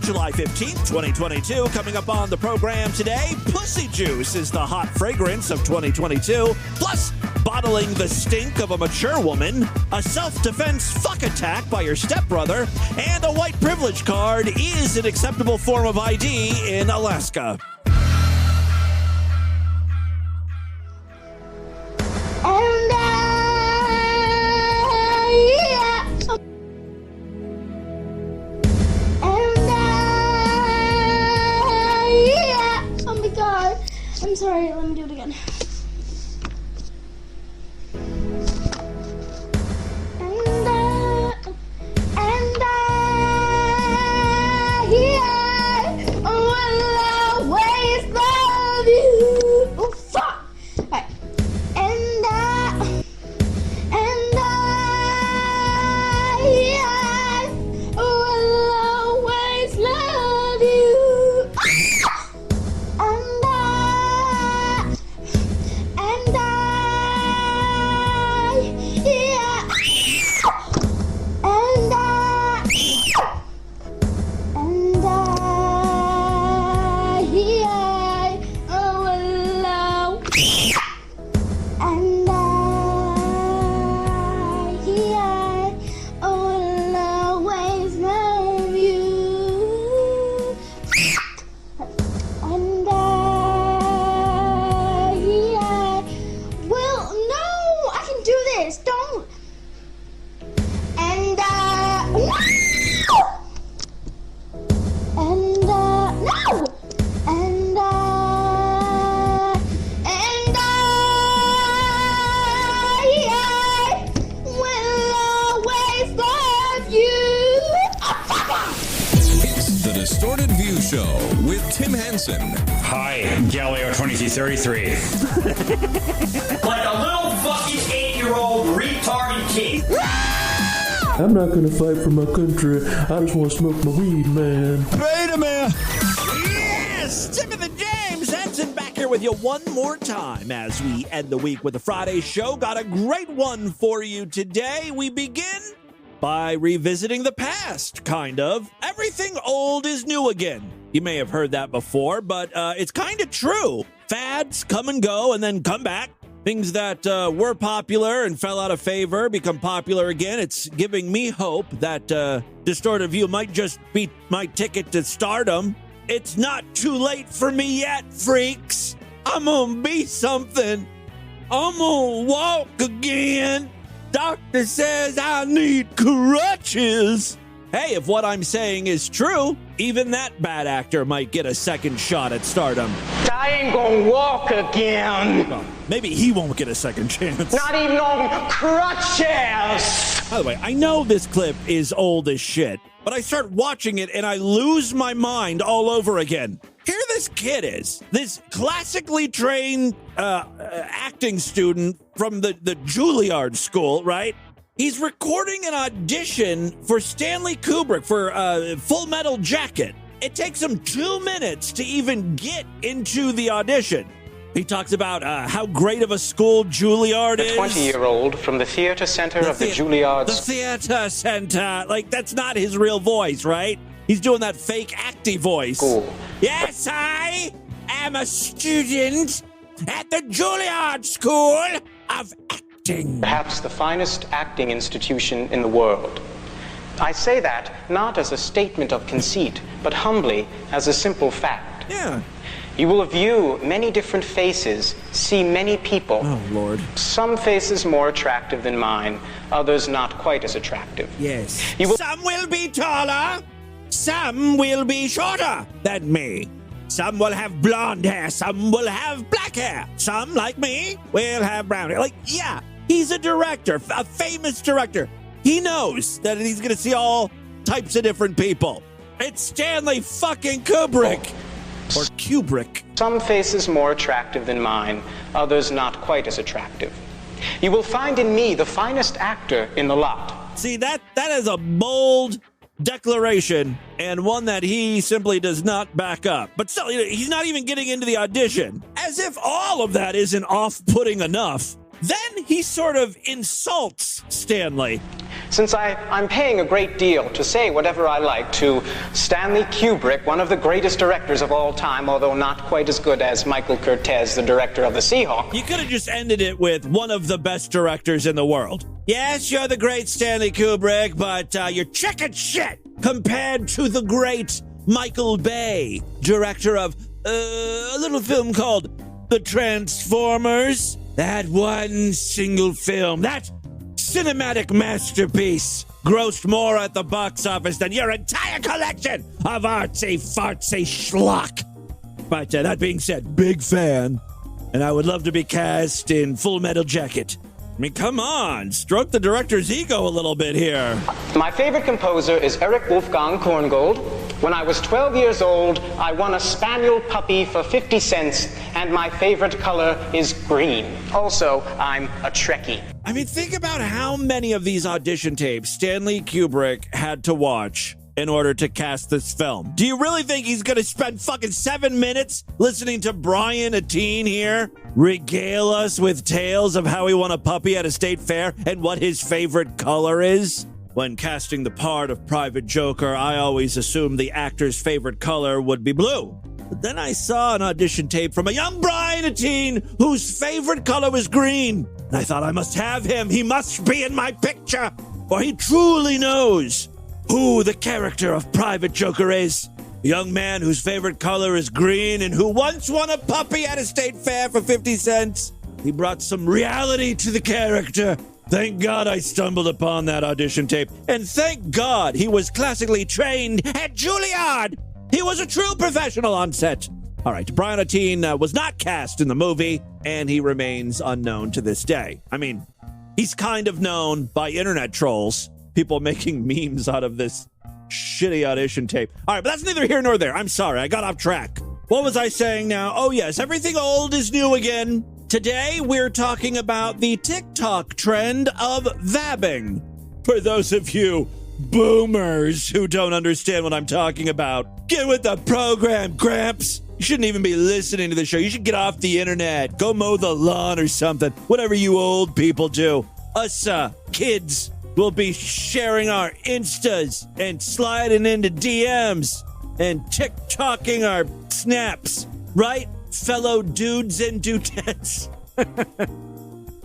July 15th, 2022. Coming up on the program today, Pussy Juice is the hot fragrance of 2022. Plus, bottling the stink of a mature woman, a self-defense fuck attack by your stepbrother, and a white privilege card is an acceptable form of ID in Alaska. I'm sorry, let me do it again. I will always love you. Oh, fuck! Alright. And I will always love you. Distorted View Show with Tim Henson. Hi, Galileo 2333. Like a little fucking 8-year-old retarded kid. I'm not gonna fight for my country. I just want to smoke my weed, man. Wait a minute. Yes! Timothy James Henson back here with you one more time as we end the week with the Friday show. Got a great one for you today. We begin by revisiting the past, kind of. Everything old is new again. You may have heard that before, but it's kind of true. Fads come and go and then come back. Things that were popular and fell out of favor become popular again. It's giving me hope that Distorted View might just be my ticket to stardom. It's not too late for me yet, freaks. I'm gonna be something. I'm gonna walk again. Doctor says I need crutches. Hey, if what I'm saying is true, even that bad actor might get a second shot at stardom. I ain't gonna walk again. Well, maybe he won't get a second chance. Not even on crutches. By the way, I know this clip is old as shit, but I start watching it and I lose my mind all over again. Here this kid is, this classically trained acting student from the Juilliard School, right? He's recording an audition for Stanley Kubrick for Full Metal Jacket. It takes him 2 minutes to even get into the audition. He talks about how great of a school Juilliard is. A 20-year-old from the theater center of the Juilliard. The theater center. Like, that's not his real voice, right? He's doing that fake acty voice. School. Yes, I am a student at the Juilliard School of Acting. Perhaps the finest acting institution in the world. I say that not as a statement of conceit, but humbly as a simple fact. Yeah. You will view many different faces, see many people. Oh, Lord. Some faces more attractive than mine, others not quite as attractive. Yes. You Some will be taller, some will be shorter than me. Some will have blonde hair, some will have black hair. Some, like me, will have brown hair. Like, yeah, he's a director, a famous director. He knows that he's going to see all types of different people. It's Stanley fucking Kubrick. Or Kubrick. Some faces more attractive than mine, others not quite as attractive. You will find in me the finest actor in the lot. See, that is a bold declaration and one that he simply does not back up. But still, he's not even getting into the audition. As if all of that isn't off-putting enough. Then he sort of insults Stanley. Since I'm paying a great deal to say whatever I like to Stanley Kubrick, one of the greatest directors of all time, although not quite as good as Michael Curtiz, the director of The Seahawk. You could have just ended it with one of the best directors in the world. Yes, you're the great Stanley Kubrick, but you're chicken shit compared to the great Michael Bay, director of a little film called The Transformers. That one single film, that cinematic masterpiece, grossed more at the box office than your entire collection of artsy-fartsy schlock. But that being said, big fan, and I would love to be cast in Full Metal Jacket. I mean, come on, stroke the director's ego a little bit here. My favorite composer is Erich Wolfgang Korngold. When I was 12 years old, I won a spaniel puppy for 50 cents, and my favorite color is green. Also, I'm a Trekkie. I mean, think about how many of these audition tapes Stanley Kubrick had to watch in order to cast this film. Do you really think he's gonna spend fucking 7 minutes listening to Brian, a teen here, regale us with tales of how he won a puppy at a state fair and what his favorite color is? When casting the part of Private Joker, I always assumed the actor's favorite color would be blue. But then I saw an audition tape from a young Brian, a teen, whose favorite color was green. And I thought, I must have him. He must be in my picture, for he truly knows who the character of Private Joker is. A young man whose favorite color is green and who once won a puppy at a state fair for 50 cents. He brought some reality to the character. Thank God I stumbled upon that audition tape. And thank God he was classically trained at Juilliard. He was a true professional on set. All right, Brian Atteen was not cast in the movie, and he remains unknown to this day. I mean, he's kind of known by internet trolls, people making memes out of this shitty audition tape. All right, but that's neither here nor there. I'm sorry, I got off track. What was I saying now? Oh, yes, everything old is new again. Today, we're talking about the TikTok trend of vabbing. For those of you boomers who don't understand what I'm talking about, get with the program, Gramps. You shouldn't even be listening to the show. You should get off the internet. Go mow the lawn or something. Whatever you old people do. Us, kids, will be sharing our Instas and sliding into DMs and TikToking our snaps. Right? Fellow dudes and dudettes.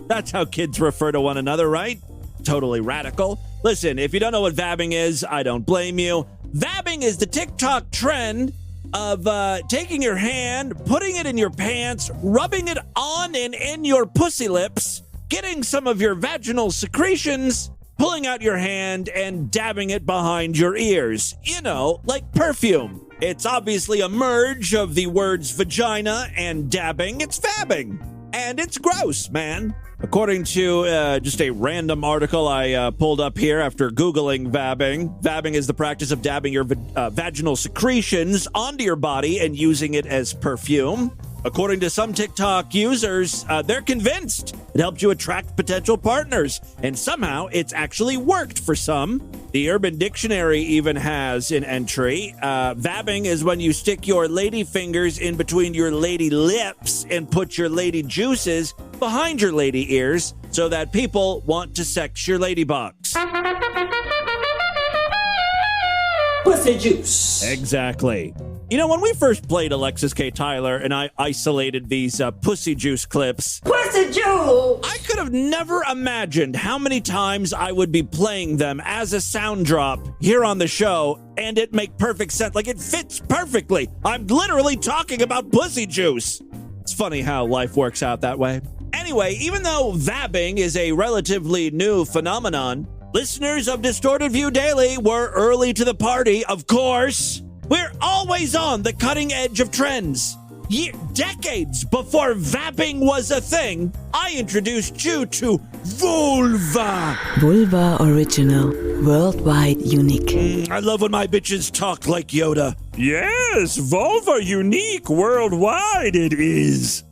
That's how kids refer to one another, right? Totally radical. Listen, if you don't know what vabbing is, I don't blame you. Vabbing is the TikTok trend of taking your hand, putting it in your pants, rubbing it on and in your pussy lips, getting some of your vaginal secretions, pulling out your hand and dabbing it behind your ears. You know, like perfume. It's obviously a merge of the words vagina and dabbing. It's vabbing. And it's gross, man. According to just a random article I pulled up here after Googling vabbing, vabbing is the practice of dabbing your vaginal secretions onto your body and using it as perfume. According to some TikTok users, they're convinced it helped you attract potential partners, and somehow it's actually worked for some. The Urban Dictionary even has an entry. Vabbing is when you stick your lady fingers in between your lady lips and put your lady juices behind your lady ears so that people want to sex your lady box. Pussy juice. Exactly. You know, when we first played Alexis K. Tyler and I isolated these pussy juice clips, Pussy juice! I could have never imagined how many times I would be playing them as a sound drop here on the show and it make perfect sense. Like, it fits perfectly. I'm literally talking about pussy juice. It's funny how life works out that way. Anyway, even though vabbing is a relatively new phenomenon, listeners of Distorted View Daily were early to the party, of course. We're always on the cutting edge of trends. Decades before vabbing was a thing, I introduced you to Vulva. Vulva Original, worldwide unique. I love when my bitches talk like Yoda. Yes, Vulva unique, worldwide it is.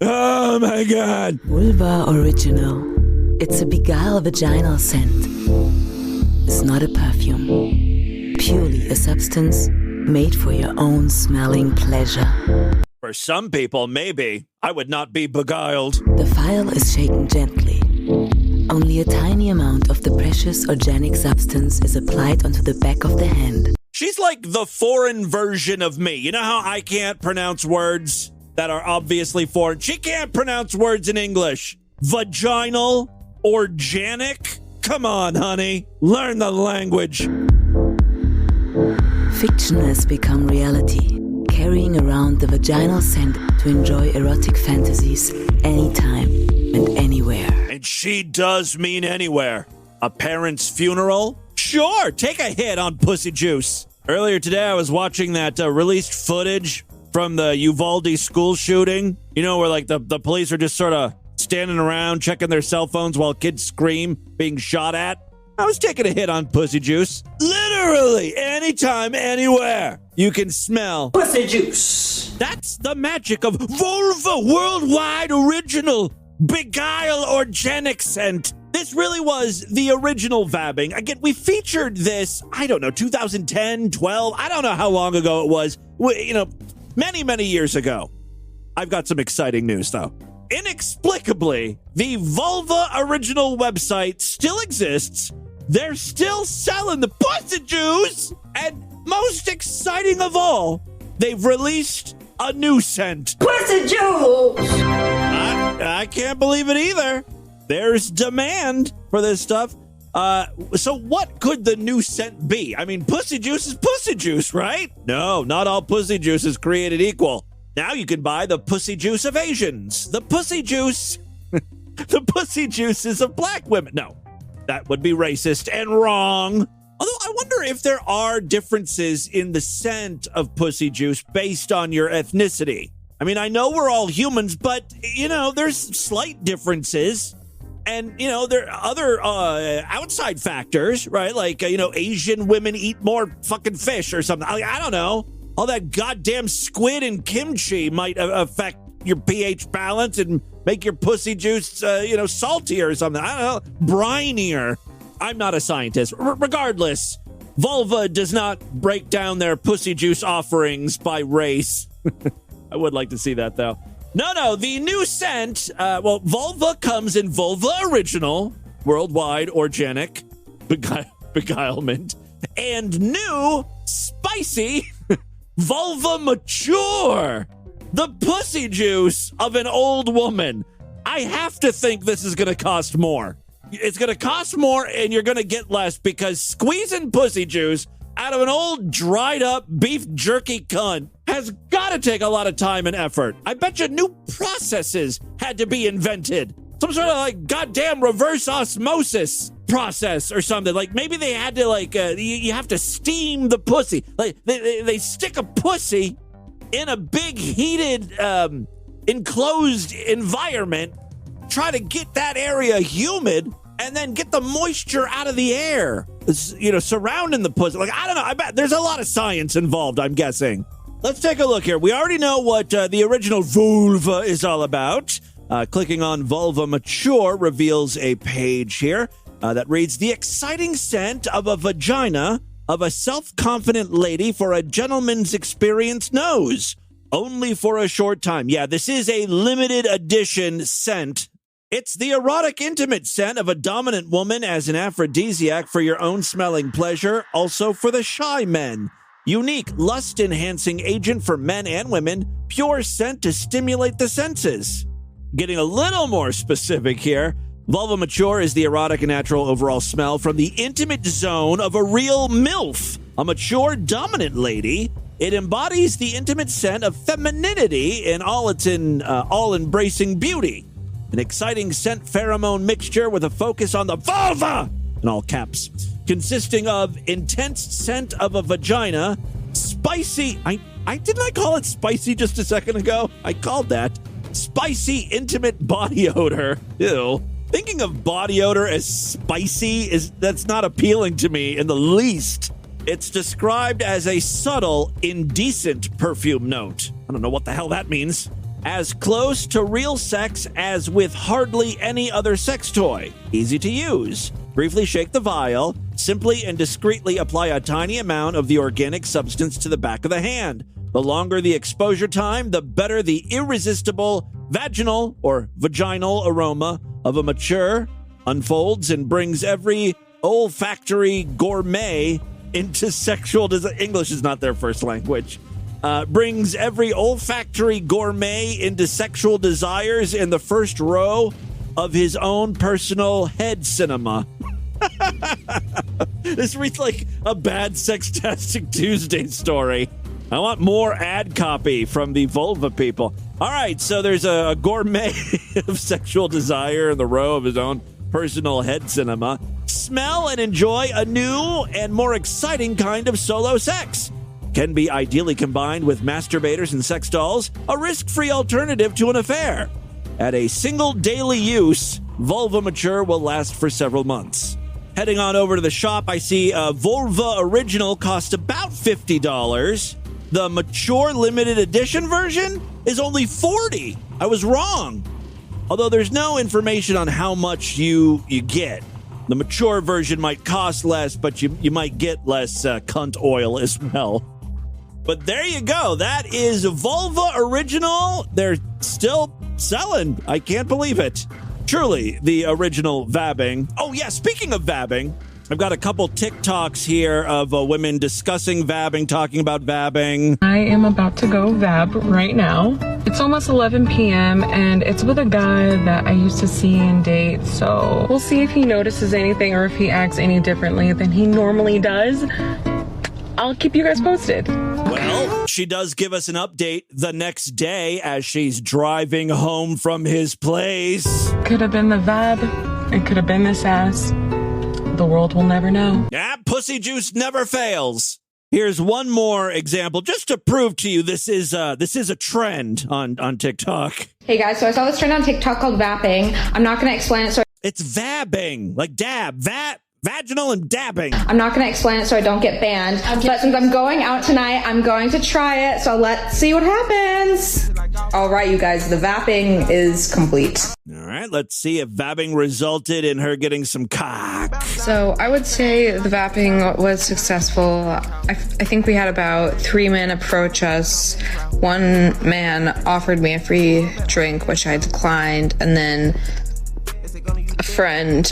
Oh my God. Vulva Original. It's a Beguile vaginal scent. It's not a perfume. Purely a substance made for your own smelling pleasure. For some people, maybe. I would not be beguiled. The vial is shaken gently. Only a tiny amount of the precious organic substance is applied onto the back of the hand. She's like the foreign version of me. You know how I can't pronounce words that are obviously foreign? She can't pronounce words in English. Vaginal, organic? Come on, honey. Learn the language. Fiction has become reality, carrying around the vaginal scent to enjoy erotic fantasies anytime and anywhere. And she does mean anywhere. A parent's funeral? Sure, take a hit on pussy juice. Earlier today, I was watching that released footage from the Uvalde school shooting. You know, where like the police are just sort of standing around checking their cell phones while kids scream, being shot at. I was taking a hit on pussy juice. Literally, anytime, anywhere, you can smell Pussy juice. That's the magic of Vulva Worldwide Original Beguile Organic Scent. This really was the original Vabbing. Again, we featured this, I don't know, 2010, 12, I don't know how long ago it was. Many, many years ago. I've got some exciting news, though. Inexplicably, the Vulva Original website still exists. They're still selling the pussy juice. And most exciting of all, they've released a new scent. Pussy juice. I can't believe it either. There's demand for this stuff. So what could the new scent be? I mean, pussy juice is pussy juice, right? No, not all pussy juice is created equal. Now you can buy the pussy juice of Asians. The pussy juice. The pussy juices of black women. No, that would be racist and wrong. Although I wonder if there are differences in the scent of pussy juice based on your ethnicity. I mean, I know we're all humans, but, there's slight differences. And, there are other outside factors, right? Like, Asian women eat more fucking fish or something. I don't know. All that goddamn squid and kimchi might affect your pH balance and make your pussy juice, saltier or something. I don't know. Brinier. I'm not a scientist. Regardless, Vulva does not break down their pussy juice offerings by race. I would like to see that, though. No, the new scent, Vulva comes in Vulva Original, Worldwide Organic, Beguilement, and new, spicy, Vulva Mature, the pussy juice of an old woman. I have to think this is going to cost more. It's going to cost more, and you're going to get less, because squeezing pussy juice out of an old, dried-up beef jerky cunt has got to take a lot of time and effort. I bet you new processes had to be invented. Some sort of, goddamn reverse osmosis process or something. Like, maybe they had to, you have to steam the pussy. Like, they stick a pussy in a big, heated, enclosed environment, try to get that area humid, and then get the moisture out of the air, surrounding the pussy. I don't know. I bet there's a lot of science involved, I'm guessing. Let's take a look here. We already know what the original vulva is all about. Clicking on Vulva Mature reveals a page here that reads, the exciting scent of a vagina of a self-confident lady for a gentleman's experienced nose. Only for a short time. Yeah, this is a limited edition scent. It's the erotic intimate scent of a dominant woman as an aphrodisiac for your own smelling pleasure, also for the shy men. Unique lust-enhancing agent for men and women, pure scent to stimulate the senses. Getting a little more specific here, Vulva Mature is the erotic and natural overall smell from the intimate zone of a real MILF, a mature dominant lady. It embodies the intimate scent of femininity in all its all-embracing beauty. An exciting scent pheromone mixture with a focus on the vulva, in all caps, consisting of intense scent of a vagina, spicy, didn't I call it spicy just a second ago? I called that. Spicy, intimate body odor. Ew. Thinking of body odor as spicy, that's not appealing to me in the least. It's described as a subtle, indecent perfume note. I don't know what the hell that means. As close to real sex as with hardly any other sex toy. Easy to use. Briefly shake the vial. Simply and discreetly apply a tiny amount of the organic substance to the back of the hand. The longer the exposure time, the better the irresistible vaginal or vaginal aroma of a mature, unfolds and brings every olfactory gourmet into sexual desire. English is not their first language. Brings every olfactory gourmet into sexual desires in the first row of his own personal head cinema. This reads like a bad Sextastic Tuesday story. I want more ad copy from the Vulva people. All right, so there's a gourmet of sexual desire in the row of his own personal head cinema. Smell and enjoy a new and more exciting kind of solo sex. Can be ideally combined with masturbators and sex dolls, a risk-free alternative to an affair. At a single daily use, Vulva Mature will last for several months. Heading on over to the shop, I see a Vulva Original cost about $50. The Mature Limited Edition version is only $40. I was wrong. Although there's no information on how much you get. The Mature version might cost less, but you might get less cunt oil as well. But there you go. That is Vulva Original. They're still selling. I can't believe it. Truly, the original vabbing. Oh, yeah, speaking of vabbing, I've got a couple TikToks here of women discussing vabbing, talking about vabbing. I am about to go vab right now. It's almost 11 p.m. and it's with a guy that I used to see and date, so we'll see if he notices anything or if he acts any differently than he normally does. I'll keep you guys posted. Well, she does give us an update the next day as she's driving home from his place. Could have been the vab. It could have been this ass. The world will never know. Yeah, pussy juice never fails. Here's one more example, just to prove to you this is a trend on TikTok. Hey guys, so I saw this trend on TikTok called Vabbing. I'm not going to explain it, so it's vabbing, like dab, vaginal and dabbing. I'm not going to explain it so I don't get banned. But since I'm going out tonight, I'm going to try it. So let's see what happens. All right, you guys, the vapping is complete. All right, let's see if vabbing resulted in her getting some cock. So I would say the vapping was successful. I think we had about 3 men approach us. One man offered me a free drink, which I declined, and then a friend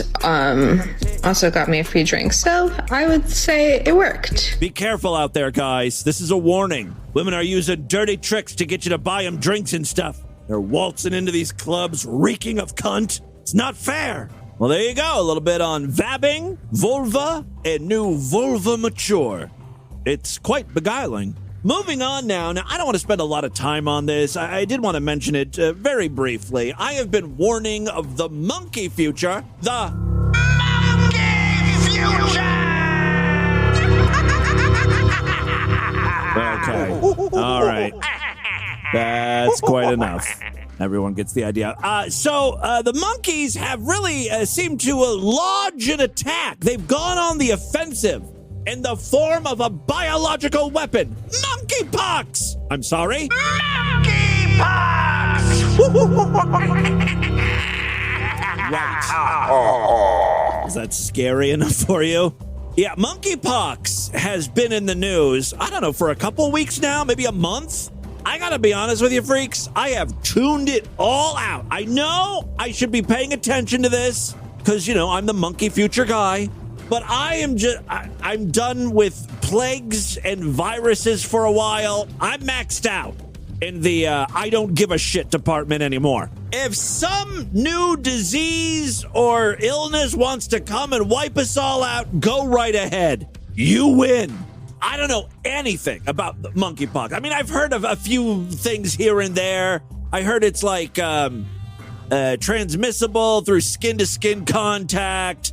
also got me a free drink. So I would say it worked. Be careful out there, guys. This is a warning. Women are using dirty tricks to get you to buy them drinks and stuff. They're waltzing into these clubs reeking of cunt. It's not fair. Well, there you go. A little bit on vabbing, vulva, and new Vulva Mature. It's quite beguiling. Moving on now. Now, I don't want to spend a lot of time on this. I did want to mention it very briefly. I have been warning of the monkey future. The monkey future! Okay. All right. That's quite enough. Everyone gets the idea. So the monkeys have really seemed to lodge an attack. They've gone on the offensive in the form of a biological weapon. Monkeypox! I'm sorry? Monkeypox! Right. Is that scary enough for you? Yeah, monkeypox has been in the news, I don't know, for a couple weeks now, maybe a month. I gotta be honest with you, freaks. I have tuned it all out. I know I should be paying attention to this because, you know, I'm the monkey future guy. But I'm done with plagues and viruses for a while. I'm maxed out in the I don't give a shit department anymore. If some new disease or illness wants to come and wipe us all out, go right ahead. You win. I don't know anything about monkeypox. I mean, I've heard of a few things here and there. I heard it's like transmissible through skin-to-skin contact.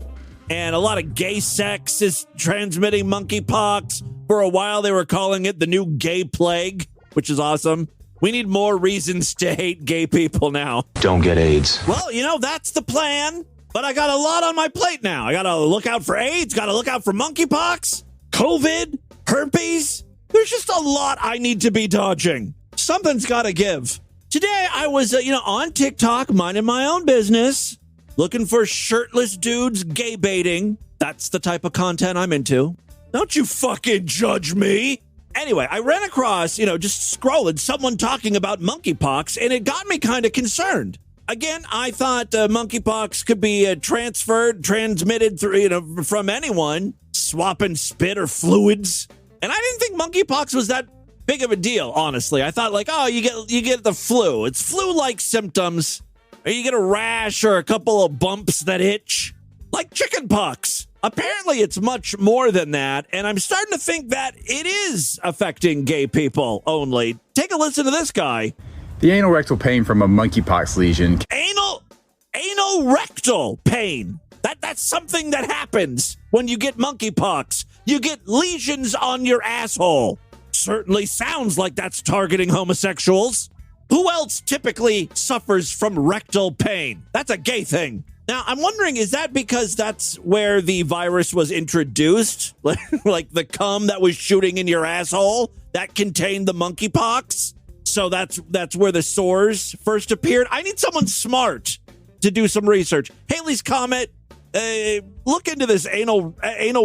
And a lot of gay sex is transmitting monkeypox. For a while, they were calling it the new gay plague, which is awesome. We need more reasons to hate gay people now. Don't get AIDS. Well, you know, that's the plan. But I got a lot on my plate now. I got to look out for AIDS, got to look out for monkeypox, COVID, herpes. There's just a lot I need to be dodging. Something's got to give. Today, I was, on TikTok, minding my own business. Looking for shirtless dudes gay baiting. That's the type of content I'm into. Don't you fucking judge me. Anyway, I ran across, just scrolling, someone talking about monkeypox, and it got me kind of concerned. Again, I thought monkeypox could be transmitted through, from anyone, swapping spit or fluids. And I didn't think monkeypox was that big of a deal, honestly. I thought like, oh, you get the flu. It's flu-like symptoms. Or you get a rash or a couple of bumps that itch, like chickenpox. Apparently, it's much more than that, and I'm starting to think that it is affecting gay people only. Take a listen to this guy. The anal rectal pain from a monkeypox lesion. Anal rectal pain. That's something that happens when you get monkeypox. You get lesions on your asshole. Certainly sounds like that's targeting homosexuals. Who else typically suffers from rectal pain? That's a gay thing. Now, I'm wondering, is that because that's where the virus was introduced? Like the cum that was shooting in your asshole that contained the monkeypox? So that's where the sores first appeared? I need someone smart to do some research. Haley's Comet, look into this anal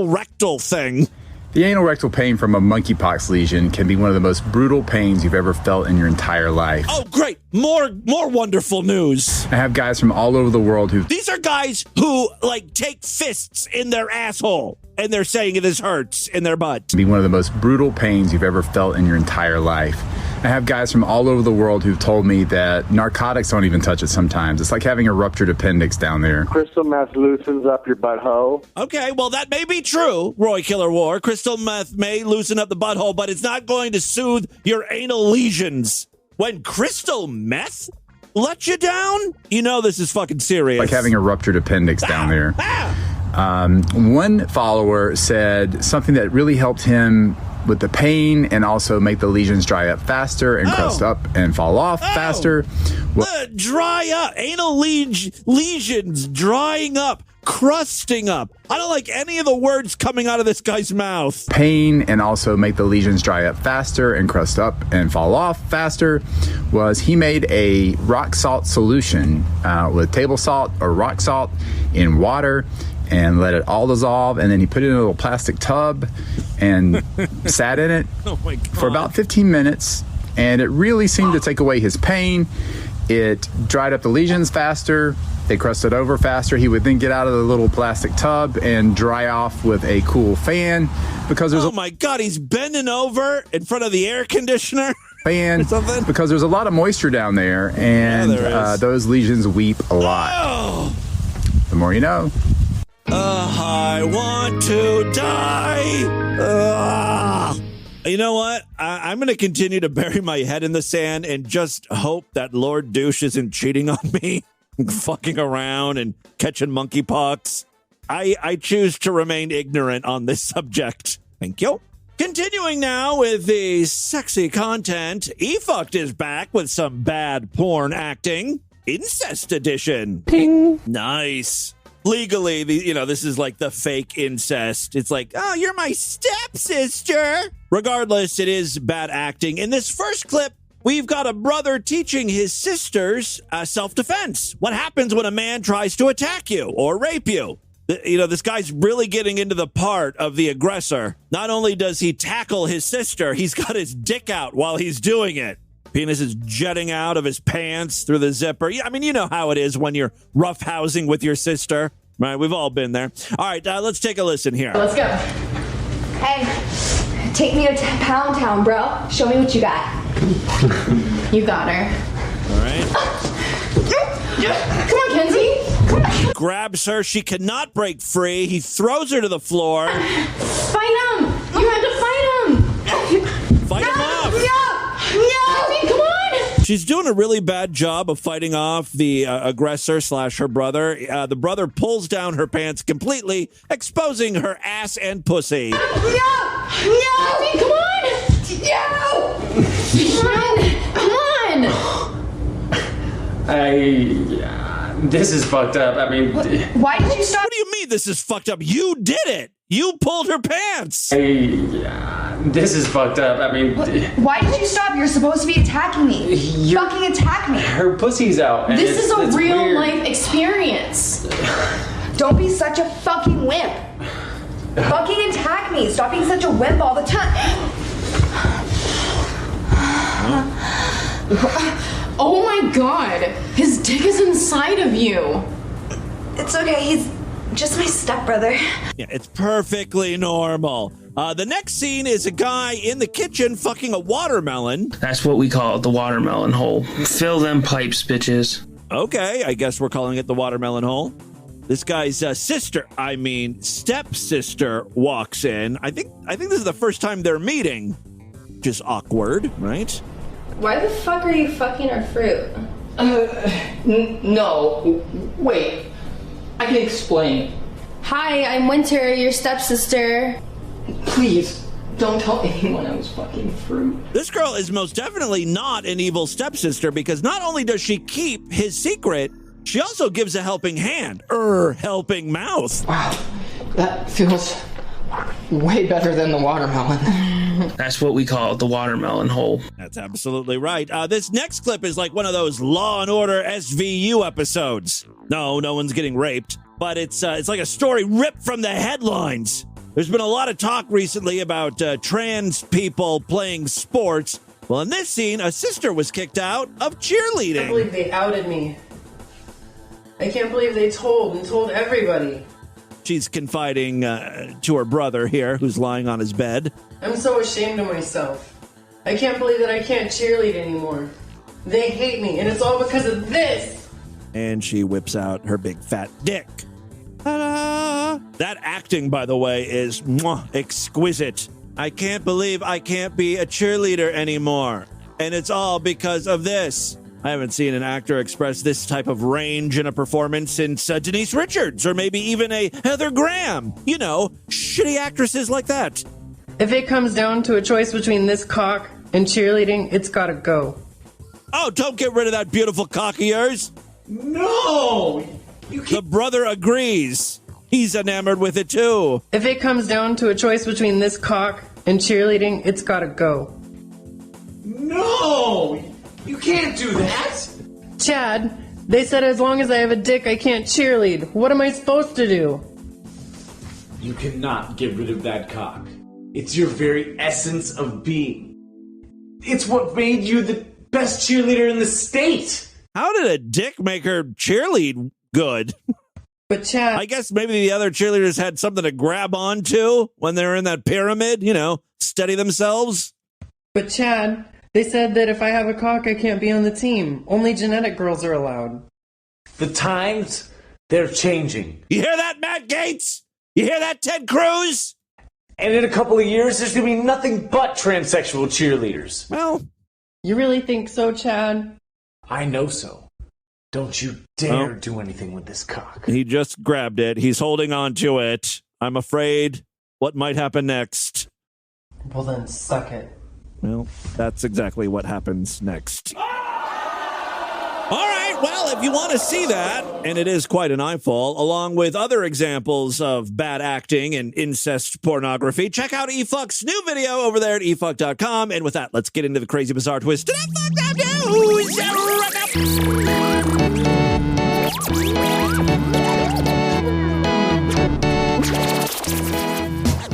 rectal thing. The anal rectal pain from a monkeypox lesion can be one of the most brutal pains you've ever felt in your entire life. Oh, great. More wonderful news. I have guys from all over the world who... These are guys who, like, take fists in their asshole, and they're saying this hurts in their butt. Be one of the most brutal pains you've ever felt in your entire life. I have guys from all over the world who've told me that narcotics don't even touch it sometimes. It's like having a ruptured appendix down there. Crystal meth loosens up your butthole. Okay, well, that may be true, Roy Killer War. Crystal meth may loosen up the butthole, but it's not going to soothe your anal lesions. When crystal meth let you down, you know this is fucking serious. Like having a ruptured appendix down there. One follower said something that really helped him with the pain and also make the lesions dry up faster and crust up and fall off faster. Dry up. Anal lesions drying up, crusting up. I don't like any of the words coming out of this guy's mouth. Pain and also make the lesions dry up faster and crust up and fall off faster was he made a rock salt solution with table salt or rock salt in water and let it all dissolve, and then he put it in a little plastic tub and sat in it for about 15 minutes, and it really seemed to take away his pain. It dried up the lesions faster, they crusted over faster. He would then get out of the little plastic tub and dry off with a cool fan because there's my God, he's bending over in front of the air conditioner. Fan, because there's a lot of moisture down there, and those lesions weep a lot. The more you know. I want to die. You know what? I'm going to continue to bury my head in the sand and just hope that Lord Douche isn't cheating on me, fucking around and catching monkeypox. I choose to remain ignorant on this subject. Thank you. Continuing now with the sexy content, E-Fucked is back with some bad porn acting. Incest edition. Ping. Nice. Legally, this is like the fake incest. It's like, oh, you're my stepsister. Regardless, it is bad acting. In this first clip, we've got a brother teaching his sisters self-defense. What happens when a man tries to attack you or rape you? This guy's really getting into the part of the aggressor. Not only does he tackle his sister, he's got his dick out while he's doing it. Penis is jetting out of his pants through the zipper. I mean, you know how it is when you're roughhousing with your sister, right? We've all been there. All right, let's take a listen here. Let's go. Hey, take me to Pound Town, bro. Show me what you got. You got her. All right. Come on, Kenzie. He grabs her. She cannot break free. He throws her to the floor. Fight him. You had to fight him. Fight him off. No, come on! She's doing a really bad job of fighting off the aggressor / her brother. The brother pulls down her pants completely, exposing her ass and pussy. No! Come on! No! Come on! This is fucked up. I mean... Why did you stop? What do you mean this is fucked up? You did it! You pulled her pants! This is fucked up. I mean... Why did you stop? You're supposed to be attacking me. Fucking attack me. Her pussy's out. This is a real life experience. Don't be such a fucking wimp. Fucking attack me. Stop being such a wimp all the time. Oh my god, his dick is inside of you. It's okay, he's just my stepbrother. Yeah, it's perfectly normal. The next scene is a guy in the kitchen fucking a watermelon. That's what we call it, the watermelon hole. Fill them pipes, bitches. Okay, I guess we're calling it the watermelon hole. This guy's stepsister walks in. I think this is the first time they're meeting. Just awkward, right? Why the fuck are you fucking our fruit? No. Wait. I can explain. Hi, I'm Winter, your stepsister. Please, don't tell anyone I was fucking fruit. This girl is most definitely not an evil stepsister because not only does she keep his secret, she also gives a helping hand. Helping mouth. Wow, that feels way better than the watermelon. That's what we call it, the watermelon hole. That's absolutely right. This next clip is like one of those Law and Order SVU episodes. No one's getting raped, but it's like a story ripped from the headlines. There's been a lot of talk recently about trans people playing sports. Well, in this scene, a sister was kicked out of cheerleading. I can't believe they outed me. I can't believe they told everybody. She's confiding to her brother here, who's lying on his bed. I'm so ashamed of myself. I can't believe that I can't cheerlead anymore. They hate me, and it's all because of this. And she whips out her big fat dick. Ta-da! That acting, by the way, is exquisite. I can't believe I can't be a cheerleader anymore. And it's all because of this. I haven't seen an actor express this type of range in a performance since Denise Richards, or maybe even a Heather Graham. You know, shitty actresses like that. If it comes down to a choice between this cock and cheerleading, it's gotta go. Oh, don't get rid of that beautiful cock of yours. No! The brother agrees. He's enamored with it too. If it comes down to a choice between this cock and cheerleading, it's gotta go. No! You can't do that! Chad, they said as long as I have a dick, I can't cheerlead. What am I supposed to do? You cannot get rid of that cock. It's your very essence of being. It's what made you the best cheerleader in the state. How did a dick make her cheerlead good? But Chad, I guess maybe the other cheerleaders had something to grab onto when they were in that pyramid, steady themselves. But Chad, they said that if I have a cock, I can't be on the team. Only genetic girls are allowed. The times, they're changing. You hear that, Matt Gaetz? You hear that, Ted Cruz? And in a couple of years, there's going to be nothing but transsexual cheerleaders. Well, you really think so, Chad? I know so. Don't you dare do anything with this cock. He just grabbed it. He's holding on to it. I'm afraid what might happen next. Well, then suck it. Well, that's exactly what happens next. All right, well, if you want to see that, and it is quite an eyeful, along with other examples of bad acting and incest pornography, check out eFuck's new video over there at efuck.com. And with that, let's get into the crazy, bizarre twist.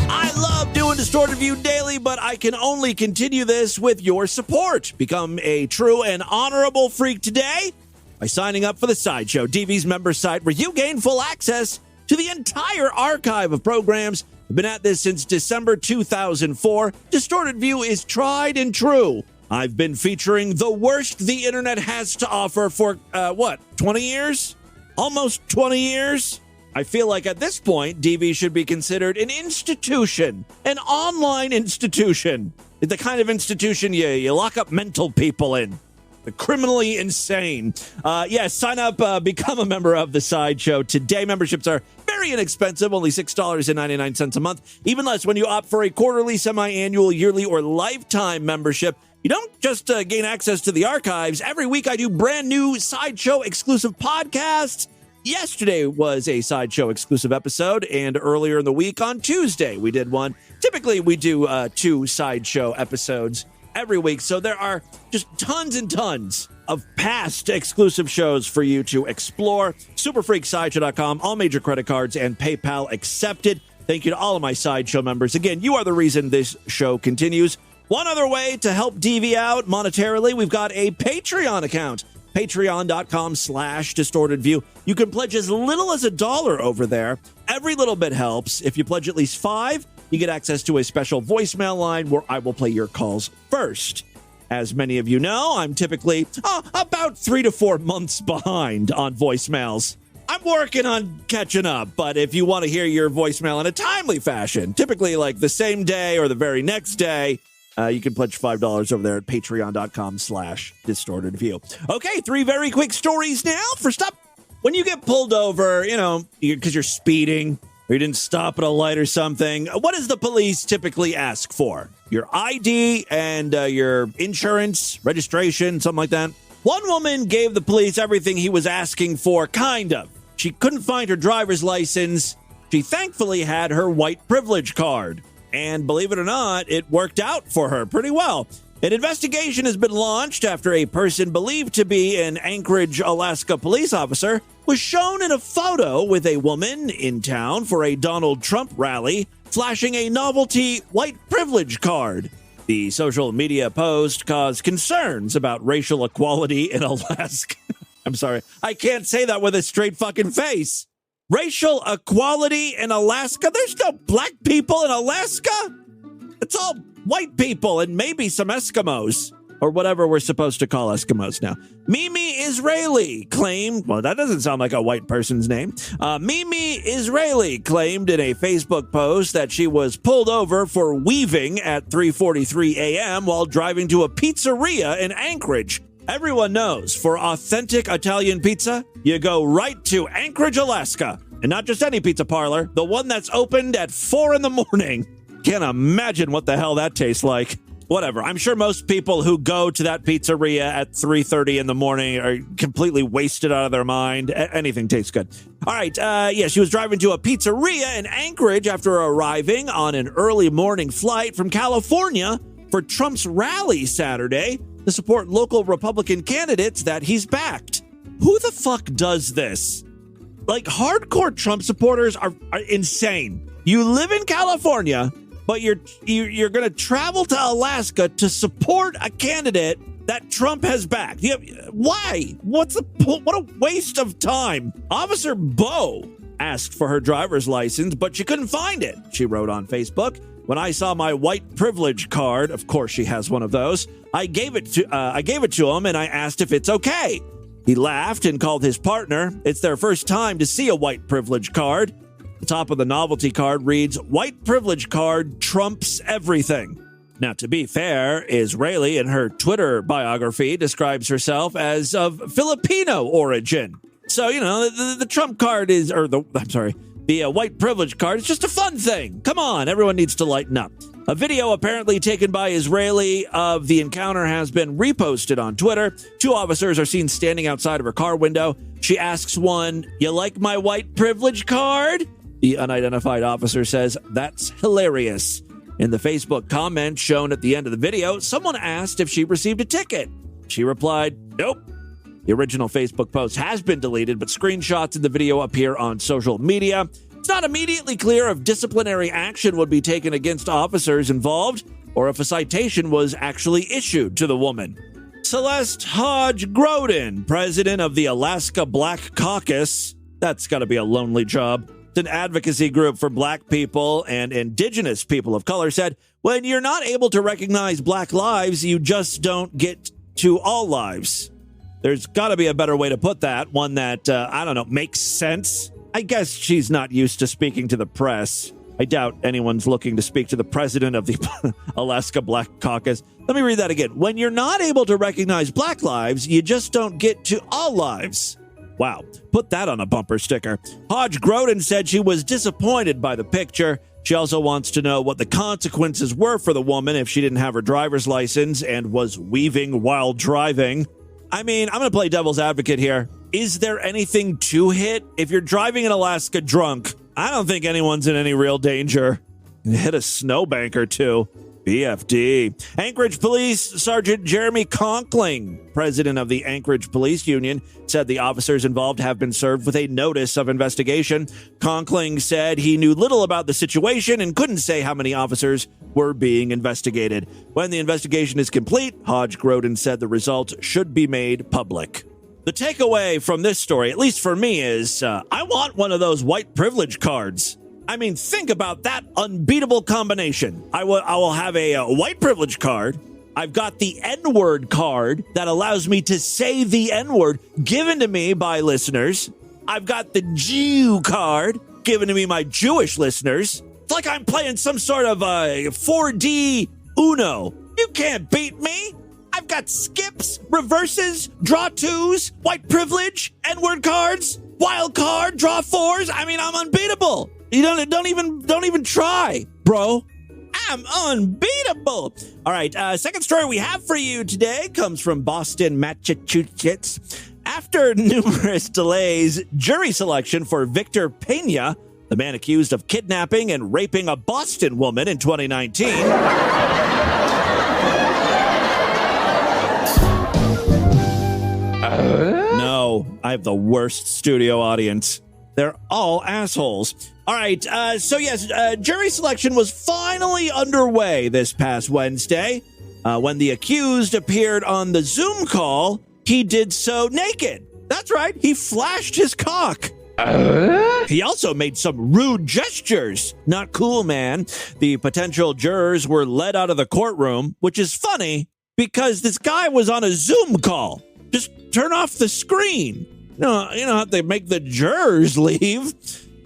I love doing Distorted View Daily, but I can only continue this with your support. Become a true and honorable freak today by signing up for the Sideshow, DV's member site, where you gain full access to the entire archive of programs. I've been at this since December 2004. Distorted View is tried and true. I've been featuring the worst the internet has to offer for, 20 years? Almost 20 years? I feel like at this point, DV should be considered an institution, an online institution. The kind of institution you lock up mental people in. The criminally insane. Sign up, become a member of the Sideshow today. Memberships are very inexpensive, only $6.99 a month. Even less when you opt for a quarterly, semi-annual, yearly, or lifetime membership. You don't just gain access to the archives. Every week I do brand new Sideshow exclusive podcasts. Yesterday was a Sideshow exclusive episode, and earlier in the week on Tuesday we did one. Typically we do 2 Sideshow episodes every week, so there are just tons and tons of past exclusive shows for you to explore. Superfreaksideshow.com, all major credit cards and PayPal accepted. Thank you to all of my Sideshow members. Again, you are the reason this show continues. One other way to help DV out monetarily, we've got a Patreon account. Patreon.com/distortedview. You can pledge as little as $1 over there. Every little bit helps. If you pledge at least $5, you get access to a special voicemail line where I will play your calls first. As many of you know, I'm typically about 3 to 4 months behind on voicemails. I'm working on catching up, but if you want to hear your voicemail in a timely fashion, typically like the same day or the very next day, you can pledge $5 over there at patreon.com/distortedview. Okay, 3 very quick stories now. First up, when you get pulled over, because you're speeding or you didn't stop at a light or something, what does the police typically ask for? Your ID and your insurance, registration, something like that. One woman gave the police everything he was asking for, kind of. She couldn't find her driver's license. She thankfully had her white privilege card. And believe it or not, it worked out for her pretty well. An investigation has been launched after a person believed to be an Anchorage, Alaska police officer was shown in a photo with a woman in town for a Donald Trump rally, flashing a novelty white privilege card. The social media post caused concerns about racial equality in Alaska. I'm sorry, I can't say that with a straight fucking face. Racial equality in Alaska? There's no black people in Alaska. It's all white people and maybe some Eskimos, or whatever we're supposed to call Eskimos now. Mimi Israeli claimed, well, that doesn't sound like a white person's name. Mimi Israeli claimed in a Facebook post that she was pulled over for weaving at 3:43 a.m. while driving to a pizzeria in Anchorage. Everyone knows, for authentic Italian pizza, you go right to Anchorage, Alaska. And not just any pizza parlor, the one that's opened at 4 in the morning. Can't imagine what the hell that tastes like. Whatever. I'm sure most people who go to that pizzeria at 3:30 in the morning are completely wasted out of their mind. Anything tastes good. All right. She was driving to a pizzeria in Anchorage after arriving on an early morning flight from California for Trump's rally Saturday to support local Republican candidates that he's backed. Who the fuck does this? Like, hardcore Trump supporters are insane. You live in California, but you're going to travel to Alaska to support a candidate that Trump has backed. Why? What a waste of time. Officer Bo asked for her driver's license, but she couldn't find it. She wrote on Facebook, "When I saw my white privilege card," of course she has one of those, I gave it to him and I asked if it's okay. He laughed and called his partner. It's their first time to see a white privilege card. The top of the novelty card reads, "White privilege card trumps everything." Now, to be fair, Israeli in her Twitter biography describes herself as of Filipino origin. So, the Trump card the white privilege card is just a fun thing. Come on, everyone needs to lighten up. A video apparently taken by Israeli of the encounter has been reposted on Twitter. 2 officers are seen standing outside of her car window. She asks one, "You like my white privilege card?" The unidentified officer says, "That's hilarious." In the Facebook comment shown at the end of the video, someone asked if she received a ticket. She replied, "Nope." The original Facebook post has been deleted, but screenshots of the video appear on social media. It's not immediately clear if disciplinary action would be taken against officers involved or if a citation was actually issued to the woman. Celeste Hodge Groden, president of the Alaska Black Caucus. That's got to be a lonely job. It's an advocacy group for black people and indigenous people of color, said, "When you're not able to recognize black lives, you just don't get to all lives." There's got to be a better way to put that, one that, makes sense. I guess she's not used to speaking to the press. I doubt anyone's looking to speak to the president of the Alaska Black Caucus. Let me read that again. When you're not able to recognize black lives, you just don't get to all lives. Wow, put that on a bumper sticker. Hodge Groden said she was disappointed by the picture. She also wants to know what the consequences were for the woman if she didn't have her driver's license and was weaving while driving. I mean, I'm going to play devil's advocate here. Is there anything to hit? If you're driving in Alaska drunk, I don't think anyone's in any real danger. Hit a snowbank or two. BFD. Anchorage Police Sergeant Jeremy Conkling, president of the Anchorage Police Union, said the officers involved have been served with a notice of investigation. Conkling said he knew little about the situation and couldn't say how many officers were being investigated. When the investigation is complete, Hodge Groden said the results should be made public. The takeaway from this story, at least for me, is I want one of those white privilege cards. I mean, think about that unbeatable combination. I will have a white privilege card. I've got the N-word card that allows me to say the N-word given to me by listeners. I've got the Jew card given to me by Jewish listeners. It's like I'm playing some sort of 4D Uno. You can't beat me. I've got skips, reverses, draw twos, white privilege, N-word cards, wild card, draw fours. I mean, I'm unbeatable. You don't even try, bro. I'm unbeatable. All right, second story we have for you today comes from Boston, Massachusetts. After numerous delays, jury selection for Victor Pena, the man accused of kidnapping and raping a Boston woman in 2019. No, I have the worst studio audience. They're all assholes. All right, so yes, jury selection was finally underway this past Wednesday. When the accused appeared on the Zoom call, he did so naked. That's right, he flashed his cock. He also made some rude gestures. Not cool, man. The potential jurors were led out of the courtroom, which is funny because this guy was on a Zoom call. Just turn off the screen. You know how they make the jurors leave.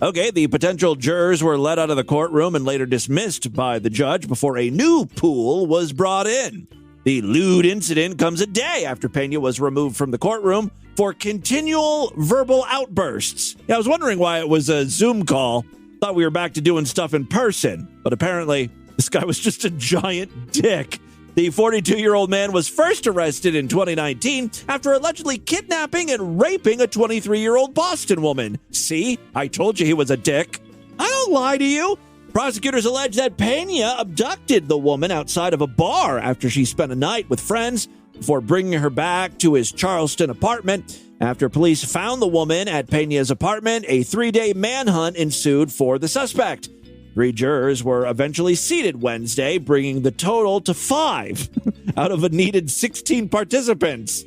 Okay, the potential jurors were let out of the courtroom and later dismissed by the judge before a new pool was brought in. The lewd incident comes a day after Pena was removed from the courtroom for continual verbal outbursts. Yeah, I was wondering why it was a Zoom call. Thought we were back to doing stuff in person, but apparently this guy was just a giant dick. The 42-year-old man was first arrested in 2019 after allegedly kidnapping and raping a 23-year-old Boston woman. See, I told you he was a dick. I don't lie to you. Prosecutors allege that Pena abducted the woman outside of a bar after she spent a night with friends before bringing her back to his Charleston apartment. After police found the woman at Pena's apartment, a 3-day manhunt ensued for the suspect. 3 jurors were eventually seated Wednesday, bringing the total to 5 out of a needed 16 participants.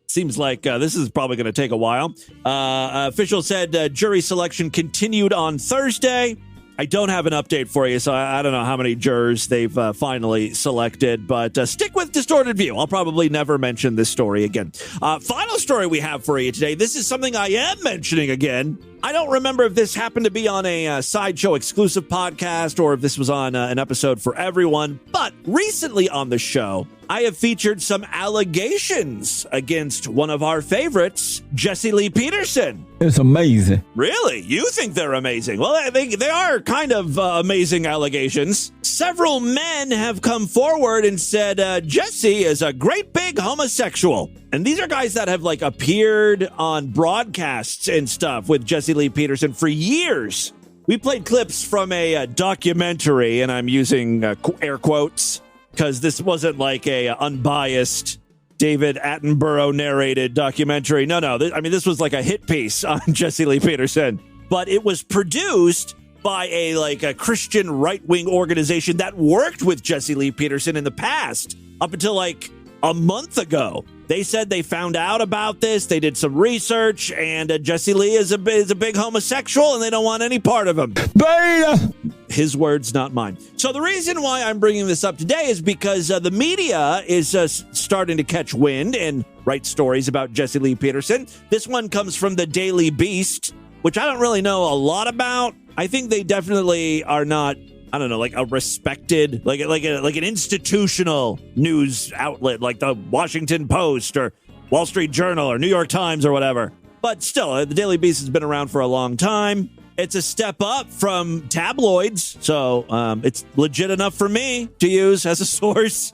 Seems like this is probably going to take a while. Officials said jury selection continued on Thursday. I don't have an update for you, so I don't know how many jurors they've finally selected, but stick with Distorted View. I'll probably never mention this story again. Final story we have for you today. This is something I am mentioning again. I don't remember if this happened to be on a Sideshow exclusive podcast or if this was on an episode for everyone, but recently on the show, I have featured some allegations against one of our favorites, Jesse Lee Peterson. It's amazing. Really? You think they're amazing? Well, they are kind of amazing allegations. Several men have come forward and said Jesse is a great big homosexual. And these are guys that have appeared on broadcasts and stuff with Jesse Lee Peterson for years. We played clips from a documentary, and I'm using air quotes because this wasn't a unbiased David Attenborough narrated documentary. No. This was a hit piece on Jesse Lee Peterson, but it was produced by a Christian right-wing organization that worked with Jesse Lee Peterson in the past up until a month ago. They said they found out about this. They did some research, and Jesse Lee is a big homosexual, and they don't want any part of him. Beta! His words, not mine. So the reason why I'm bringing this up today is because the media is starting to catch wind and write stories about Jesse Lee Peterson. This one comes from the Daily Beast, which I don't really know a lot about. I think they definitely are not, I don't know, a respected, like an institutional news outlet, like the Washington Post or Wall Street Journal or New York Times or whatever. But still, the Daily Beast has been around for a long time. It's a step up from tabloids, so it's legit enough for me to use as a source.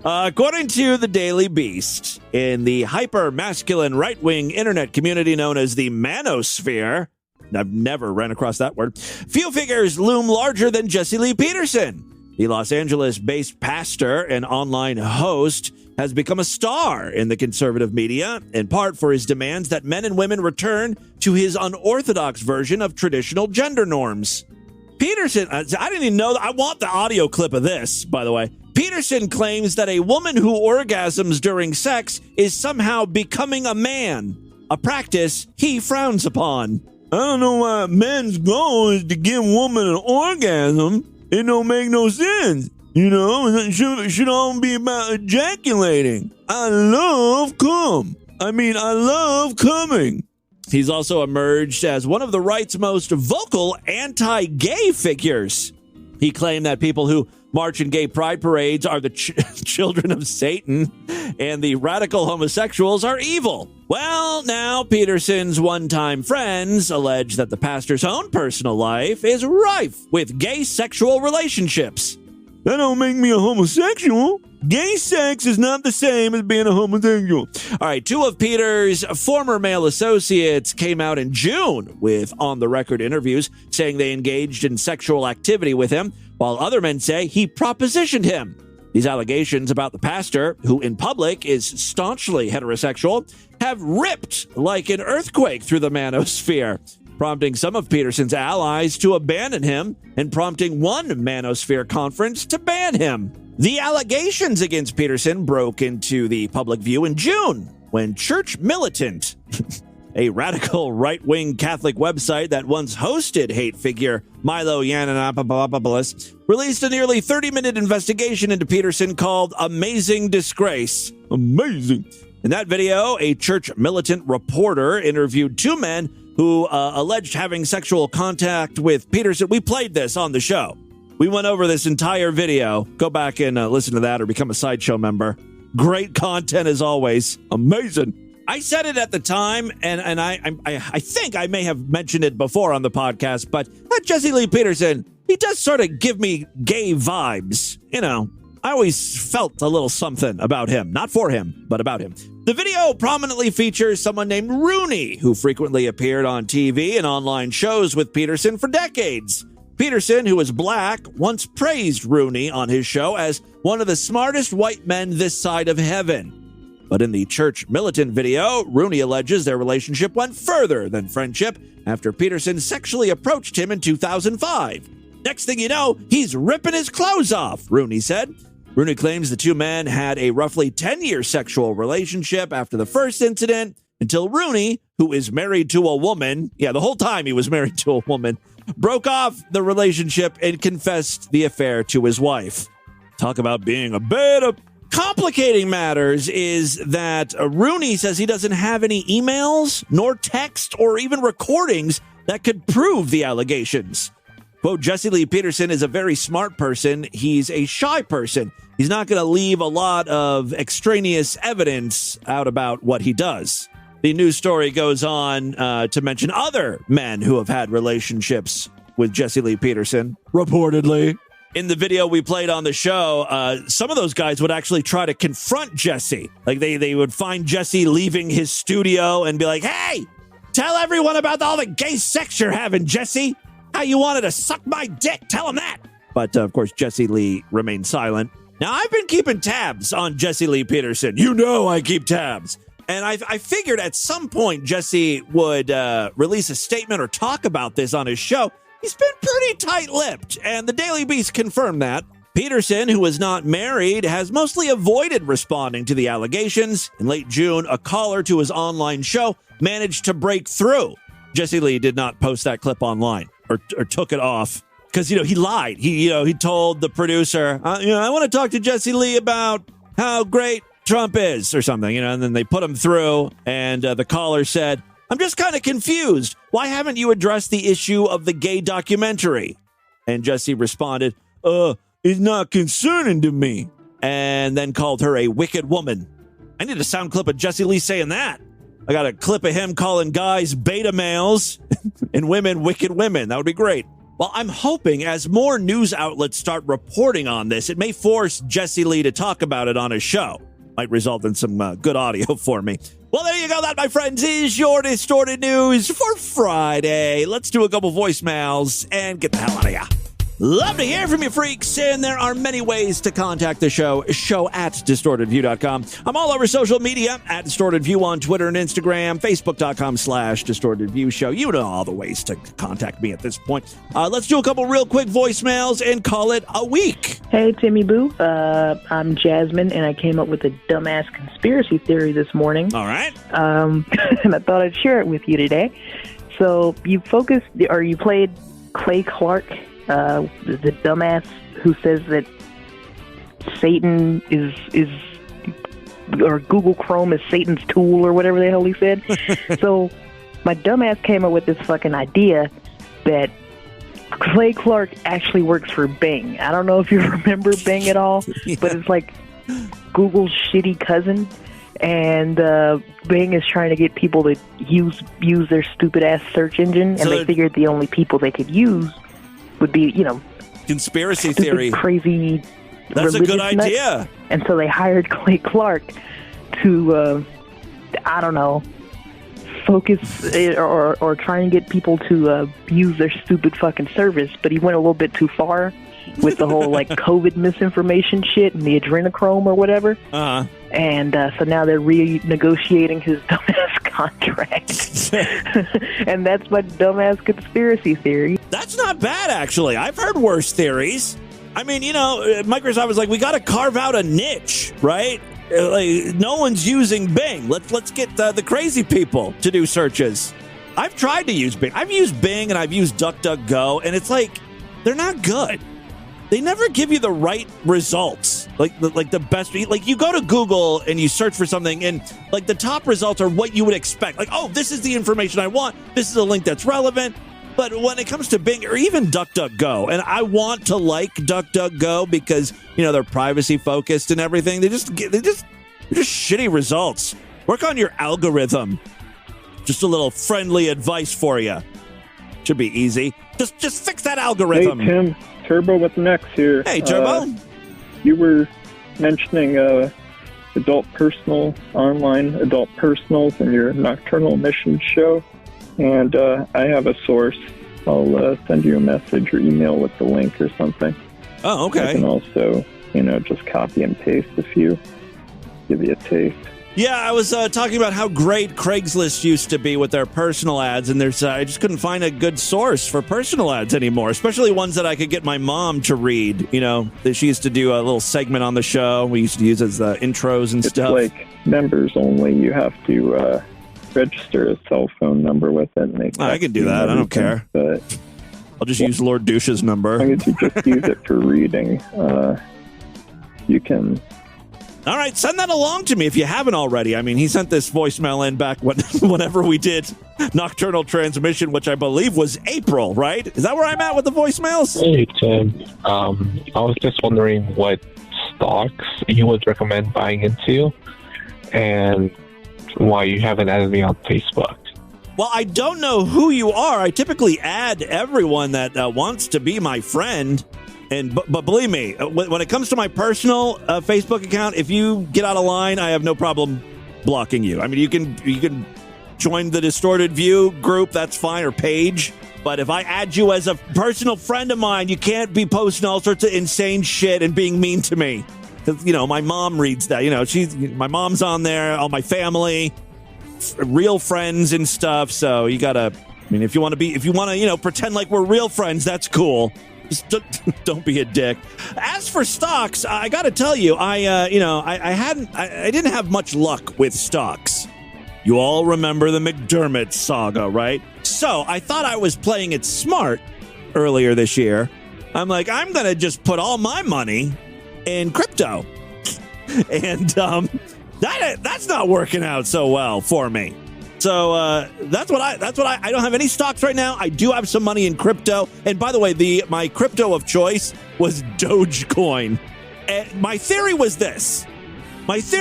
According to the Daily Beast, in the hyper-masculine right-wing internet community known as the manosphere, I've never ran across that word, few figures loom larger than Jesse Lee Peterson. The Los Angeles-based pastor and online host has become a star in the conservative media, in part for his demands that men and women return to his unorthodox version of traditional gender norms. Peterson, I didn't even know that. I want the audio clip of this, by the way. Peterson claims that a woman who orgasms during sex is somehow becoming a man, a practice he frowns upon. I don't know why men's goal is to give woman an orgasm. It don't make no sense. You know, it should all be about ejaculating. I love coming. He's also emerged as one of the right's most vocal anti-gay figures. He claimed that people who march in gay pride parades are the children of Satan and the radical homosexuals are evil. Well, now Peterson's one-time friends allege that the pastor's own personal life is rife with gay sexual relationships. That don't make me a homosexual. Gay sex is not the same as being a homosexual. All right, two of Peter's former male associates came out in June with on-the-record interviews saying they engaged in sexual activity with him, while other men say he propositioned him. These allegations about the pastor, who in public is staunchly heterosexual, have ripped like an earthquake through the manosphere, prompting some of Peterson's allies to abandon him and prompting one manosphere conference to ban him. The allegations against Peterson broke into the public view in June when Church Militant, a radical right-wing Catholic website that once hosted hate figure Milo Yiannopoulos, released a nearly 30-minute investigation into Peterson called Amazing Disgrace. Amazing. In that video, a Church Militant reporter interviewed two men who alleged having sexual contact with Peterson. We played this on the show. We went over this entire video. Go back and listen to that or become a Sideshow member. Great content as always. Amazing. I said it at the time, and I think I may have mentioned it before on the podcast, but Jesse Lee Peterson, he does sort of give me gay vibes. You know, I always felt a little something about him. Not for him, but about him. The video prominently features someone named Rooney, who frequently appeared on TV and online shows with Peterson for decades. Peterson, who is black, once praised Rooney on his show as one of the smartest white men this side of heaven. But in the Church Militant video, Rooney alleges their relationship went further than friendship after Peterson sexually approached him in 2005. Next thing you know, he's ripping his clothes off, Rooney said. Rooney claims the two men had a roughly 10-year sexual relationship after the first incident until Rooney, who is married to a woman, the whole time he was married to a woman, broke off the relationship and confessed the affair to his wife. Talk about being a bit of complicating matters is that Rooney says he doesn't have any emails, nor text, or even recordings that could prove the allegations. Quote, Jesse Lee Peterson is a very smart person. He's a shy person. He's not going to leave a lot of extraneous evidence out about what he does. The news story goes on to mention other men who have had relationships with Jesse Lee Peterson, reportedly. In the video we played on the show, some of those guys would actually try to confront Jesse. Like they would find Jesse leaving his studio and be like, hey, tell everyone about all the gay sex you're having, Jesse. How you wanted to suck my dick. Tell him that. But, of course, Jesse Lee remained silent. Now, I've been keeping tabs on Jesse Lee Peterson. You know I keep tabs. And I figured at some point Jesse would release a statement or talk about this on his show. He's been pretty tight-lipped, and the Daily Beast confirmed that. Peterson, who is not married, has mostly avoided responding to the allegations. In late June, a caller to his online show managed to break through. Jesse Lee did not post that clip online or took it off because, he lied. He told the producer, I want to talk to Jesse Lee about how great Trump is or something, and then they put him through and the caller said, I'm just kind of confused. Why haven't you addressed the issue of the gay documentary? And Jesse responded, it's not concerning to me. And then called her a wicked woman. I need a sound clip of Jesse Lee saying that. I got a clip of him calling guys beta males and women wicked women. That would be great. Well, I'm hoping as more news outlets start reporting on this, it may force Jesse Lee to talk about it on his show. Might result in some good audio for me. Well, there you go. That, my friends, is your Distorted News for Friday. Let's do a couple voicemails and get the hell out of here. Love to hear from you, freaks, and there are many ways to contact the show at distortedview.com. I'm all over social media, at Distorted View on Twitter and Instagram, facebook.com/distortedviewshow. You know all the ways to contact me at this point. Let's do a couple real quick voicemails and call it a week. Hey, Timmy Boo. I'm Jasmine, and I came up with a dumbass conspiracy theory this morning. All right. And I thought I'd share it with you today. So you played Clay Clark, the dumbass who says that Satan is or Google Chrome is Satan's tool or whatever the hell he said. So my dumbass came up with this fucking idea that Clay Clark actually works for Bing. I don't know if you remember Bing at all, but it's like Google's shitty cousin. And Bing is trying to get people to use their stupid-ass search engine, and they figured the only people they could use would be, conspiracy theory, crazy. That's a good idea. Nuts. And so they hired Clay Clark to, I don't know, focus or try and get people to use their stupid fucking service. But he went a little bit too far with the whole COVID misinformation shit and the adrenochrome or whatever. Uh-huh. And so now they're renegotiating his dumbass contract. And that's my dumbass conspiracy theory. That's not bad, actually. I've heard worse theories. I mean, Microsoft was like, we got to carve out a niche, right? No one's using Bing. Let's get the crazy people to do searches. I've tried to use Bing. I've used Bing and I've used DuckDuckGo, and it's like, they're not good. They never give you the right results, like the best. Like you go to Google and you search for something, and the top results are what you would expect. Like, oh, this is the information I want. This is a link that's relevant. But when it comes to Bing or even DuckDuckGo, and I want to like DuckDuckGo because they're privacy focused and everything. They're just shitty results. Work on your algorithm. Just a little friendly advice for you. Should be easy. Just fix that algorithm. Hey, Tim. Turbo with Next here. Hey, Turbo. You were mentioning online adult personals in your Nocturnal Emissions show, and I have a source. I'll send you a message or email with the link or something. Oh, okay. I can also, just copy and paste a few, give you a taste. Yeah, I was talking about how great Craigslist used to be with their personal ads, and I just couldn't find a good source for personal ads anymore, especially ones that I could get my mom to read. That she used to do a little segment on the show. We used to use as intros and stuff. It's like members only. You have to register a cell phone number with it. And I can do that. I don't care. But I'll just use Lord Douche's number. As long as you just use it for reading, you can... All right, send that along to me if you haven't already. I mean, he sent this voicemail in back whenever we did Nocturnal Transmission, which I believe was April, right? Is that where I'm at with the voicemails? Hey, Tim. I was just wondering what stocks you would recommend buying into and why you haven't added me on Facebook. Well, I don't know who you are. I typically add everyone that wants to be my friend. But believe me, when it comes to my personal Facebook account, if you get out of line, I have no problem blocking you. I mean, you can join the Distorted View group, that's fine, or page. But if I add you as a personal friend of mine, you can't be posting all sorts of insane shit and being mean to me. Because, my mom reads that. My mom's on there, all my family, real friends and stuff. So you gotta, if you want to, pretend like we're real friends, that's cool. Just don't be a dick. As for stocks, I got to tell you, I didn't have much luck with stocks. You all remember the McDermott saga, right? So I thought I was playing it smart earlier this year. I'm like, I'm going to just put all my money in crypto. And that's not working out so well for me. So that's what I don't have any stocks right now. I do have some money in crypto. And by the way, my crypto of choice was Dogecoin. And my theory was this. This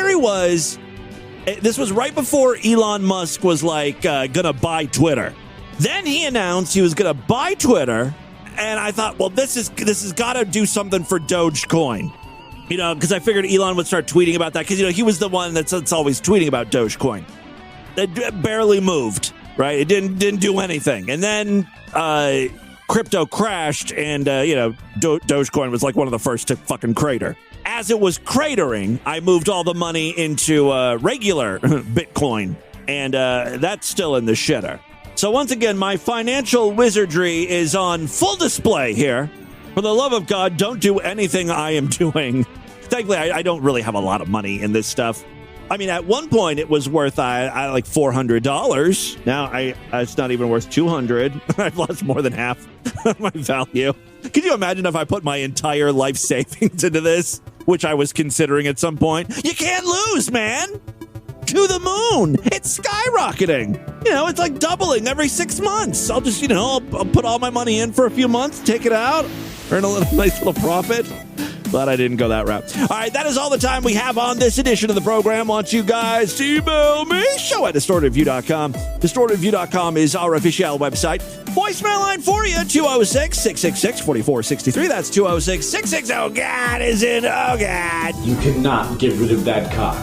was right before Elon Musk was like gonna buy Twitter. Then he announced he was gonna buy Twitter, and I thought, well, this has got to do something for Dogecoin. Because I figured Elon would start tweeting about that because he was the one that's always tweeting about Dogecoin. It barely moved, right? It didn't do anything. And then crypto crashed and, Dogecoin was like one of the first to fucking crater. As it was cratering, I moved all the money into regular Bitcoin, and that's still in the shitter. So once again, my financial wizardry is on full display here. For the love of God, don't do anything I am doing. Thankfully, I don't really have a lot of money in this stuff. I mean, at one point, it was worth like $400. Now, it's not even worth $200. I've lost more than half of my value. Can you imagine if I put my entire life savings into this, which I was considering at some point? You can't lose, man. To the moon. It's skyrocketing. It's like doubling every 6 months. I'll just, I'll put all my money in for a few months, take it out, earn a nice little profit. Glad I didn't go that route. All right, that is all the time we have on this edition of the program. Want you guys to email me, show@distortedview.com. Distortedview.com is our official website. Voicemail line for you, 206-666-4463. That's 206-660. Oh, God, is it? Oh, God. You cannot get rid of that cock.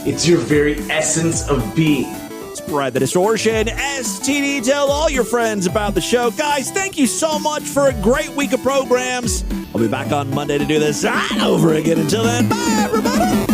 It's your very essence of being. Spread the distortion. STD, tell all your friends about the show. Guys, thank you so much for a great week of programs. I'll be back on Monday to do this all over again. Until then, bye, everybody.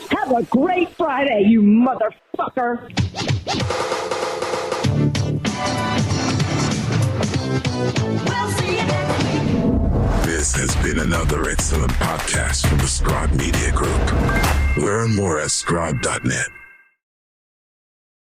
Have a great Friday, you motherfucker. This has been another excellent podcast from the Scribe Media Group. Learn more at scribe.net.